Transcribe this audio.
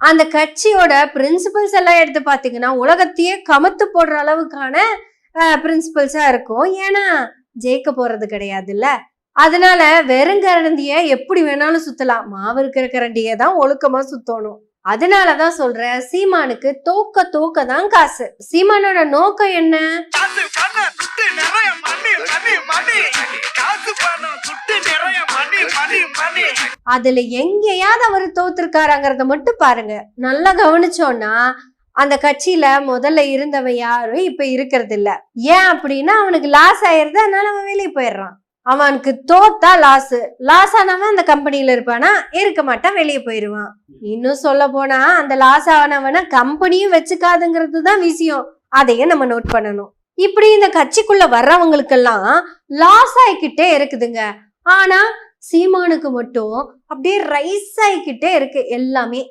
அந்த கட்சியோட பிரின்சிபல்ஸ் எல்லாம் எடுத்து பாத்தீங்கன்னா உலகத்தையே கமத்து போடுற அளவுக்கான பிரின்சிபல்ஸா இருக்கும். ஏன்னா ஜெயிக்க போறது கிடையாதுல்ல. அதனால வெறுங்கரண்டிய எப்படி வேணாலும் சுத்தலாம், மாவு இருக்கிற கரண்டியை தான் ஒழுக்கமா சுத்தணும். அதனாலதான் சொல்றேன், சீமானுக்கு தோக்க தான் காசு. சீமானோட நோக்கம் என்ன? அதுல எங்கேயாவது அவர் தோத்துருக்காருங்கிறத மட்டும் பாருங்க. நல்லா கவனிச்சோம்னா அந்த கட்சியில முதல்ல இருந்தவன் யாரும் இப்ப இருக்கிறது இல்ல. ஏன் அப்படின்னா அவனுக்கு லாஸ் ஆயிருது, அதனால அவன் வெளியே போயிடுறான். அவனுக்கு தோத்தா லாஸ் ஆனவன் அந்த கம்பெனியில இருப்பானா? இருக்க மாட்டான், வெளியே போயிருவான். இன்னும் சொல்ல போனா அந்த லாஸ் ஆனவன கம்பெனியும் வச்சுக்காதுங்கிறது தான் விஷயம். அதையும் நம்ம நோட் பண்ணணும். இப்படி இந்த கட்சிக்குள்ள வர்றவங்களுக்கெல்லாம் லாஸ் ஆயிக்கிட்டே இருக்குதுங்க. ஆனா சீமானுக்கு மட்டும் அப்படியே ரைஸ் ஆயிக்கிட்டே இருக்கு எல்லாமே.